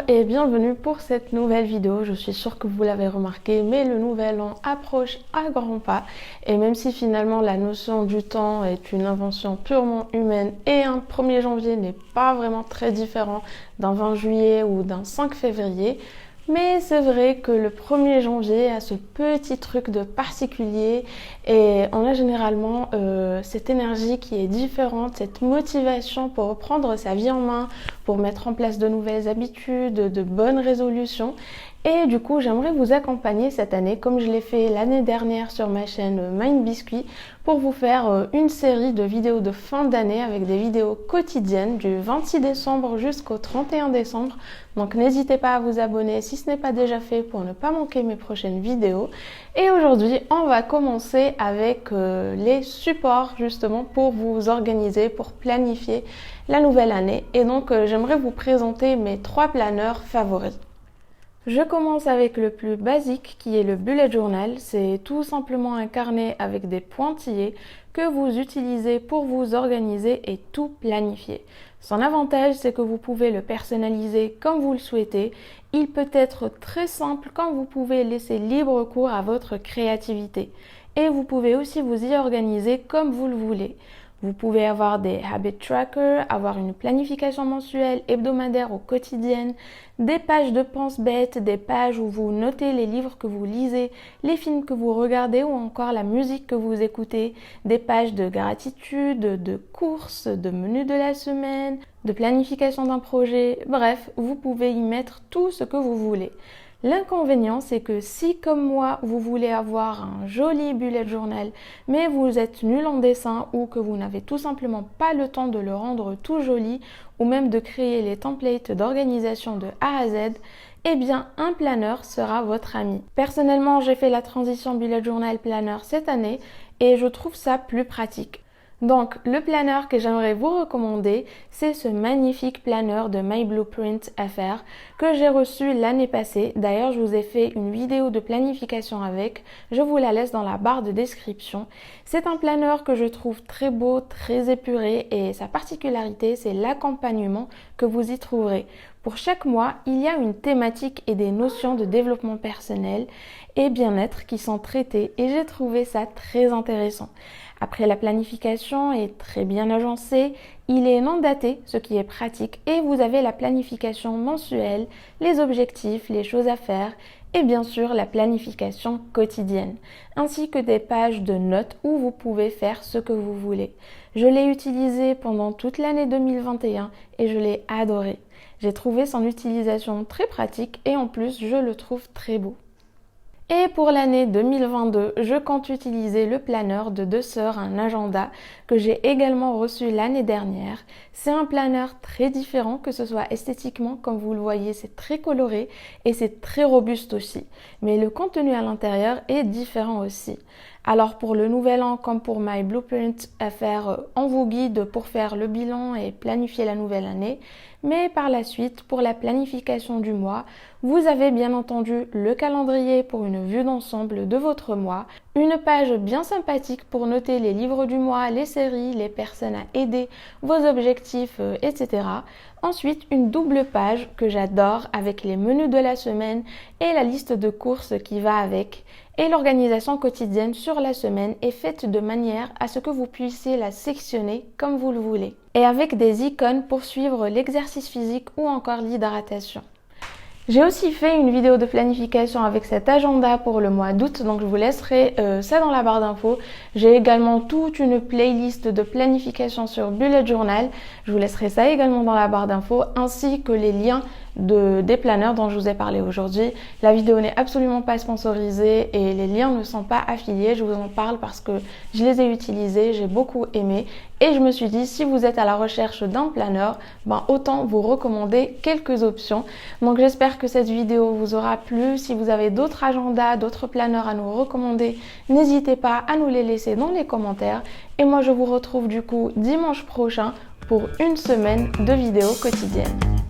et bienvenue pour cette nouvelle vidéo. Je suis sûre que vous l'avez remarqué, mais le nouvel an approche à grands pas. Et même si finalement la notion du temps est une invention purement humaine et un 1er janvier n'est pas vraiment très différent d'un 20 juillet ou d'un 5 février, mais c'est vrai que le 1er janvier a ce petit truc de particulier et on a généralement cette énergie qui est différente, cette motivation pour reprendre sa vie en main, pour mettre en place de nouvelles habitudes, de bonnes résolutions. Et du coup, j'aimerais vous accompagner cette année, comme je l'ai fait l'année dernière sur ma chaîne Mind Biscuit, pour vous faire une série de vidéos de fin d'année avec des vidéos quotidiennes du 26 décembre jusqu'au 31 décembre. Donc n'hésitez pas à vous abonner si ce n'est pas déjà fait pour ne pas manquer mes prochaines vidéos. Et aujourd'hui, on va commencer avec les supports justement pour vous organiser, pour planifier la nouvelle année. Et donc j'aimerais vous présenter mes 3 planeurs favoris. Je commence avec le plus basique qui est le bullet journal. C'est tout simplement un carnet avec des pointillés que vous utilisez pour vous organiser et tout planifier. Son avantage, c'est que vous pouvez le personnaliser comme vous le souhaitez. Il peut être très simple quand vous pouvez laisser libre cours à votre créativité. Et vous pouvez aussi vous y organiser comme vous le voulez. Vous pouvez avoir des habit trackers, avoir une planification mensuelle, hebdomadaire ou quotidienne, des pages de pense-bête, des pages où vous notez les livres que vous lisez, les films que vous regardez ou encore la musique que vous écoutez, des pages de gratitude, de courses, de menus de la semaine, de planification d'un projet, bref, vous pouvez y mettre tout ce que vous voulez. L'inconvénient, c'est que si, comme moi, vous voulez avoir un joli bullet journal, mais vous êtes nul en dessin ou que vous n'avez tout simplement pas le temps de le rendre tout joli ou même de créer les templates d'organisation de A à Z, eh bien, un planeur sera votre ami. Personnellement, j'ai fait la transition bullet journal planeur cette année et je trouve ça plus pratique. Donc, le planeur que j'aimerais vous recommander, c'est ce magnifique planeur de My Blueprint FR que j'ai reçu l'année passée. D'ailleurs, je vous ai fait une vidéo de planification avec. Je vous la laisse dans la barre de description. C'est un planeur que je trouve très beau, très épuré et sa particularité, c'est l'accompagnement que vous y trouverez. Pour chaque mois, il y a une thématique et des notions de développement personnel et bien-être qui sont traitées et j'ai trouvé ça très intéressant. Après, la planification est très bien agencée, il est non daté, ce qui est pratique, et vous avez la planification mensuelle, les objectifs, les choses à faire, et bien sûr la planification quotidienne, ainsi que des pages de notes où vous pouvez faire ce que vous voulez. Je l'ai utilisé pendant toute l'année 2021 et je l'ai adoré. J'ai trouvé son utilisation très pratique et en plus je le trouve très beau. Et pour l'année 2022, je compte utiliser le planeur de Deux Sœurs, un agenda que j'ai également reçu l'année dernière. C'est un planeur très différent, que ce soit esthétiquement, comme vous le voyez, c'est très coloré et c'est très robuste aussi. Mais le contenu à l'intérieur est différent aussi. Alors pour le nouvel an, comme pour My Blueprint FR, on vous guide pour faire le bilan et planifier la nouvelle année. Mais par la suite, pour la planification du mois, vous avez bien entendu le calendrier pour une vue d'ensemble de votre mois, une page bien sympathique pour noter les livres du mois, les séries, les personnes à aider, vos objectifs, etc. Ensuite, une double page que j'adore avec les menus de la semaine et la liste de courses qui va avec. Et l'organisation quotidienne sur la semaine est faite de manière à ce que vous puissiez la sectionner comme vous le voulez. Et avec des icônes pour suivre l'exercice physique ou encore l'hydratation. J'ai aussi fait une vidéo de planification avec cet agenda pour le mois d'août, donc je vous laisserai ça dans la barre d'infos. J'ai également toute une playlist de planification sur Bullet Journal, je vous laisserai ça également dans la barre d'infos, ainsi que les liens des planeurs dont je vous ai parlé aujourd'hui. La vidéo n'est absolument pas sponsorisée et les liens ne sont pas affiliés, je vous en parle parce que je les ai utilisés, j'ai beaucoup aimé et je me suis dit si vous êtes à la recherche d'un planeur, autant vous recommander quelques options. Donc j'espère que cette vidéo vous aura plu. Si vous avez d'autres agendas, d'autres planeurs à nous recommander, n'hésitez pas à nous les laisser dans les commentaires et moi je vous retrouve du coup dimanche prochain pour une semaine de vidéos quotidiennes.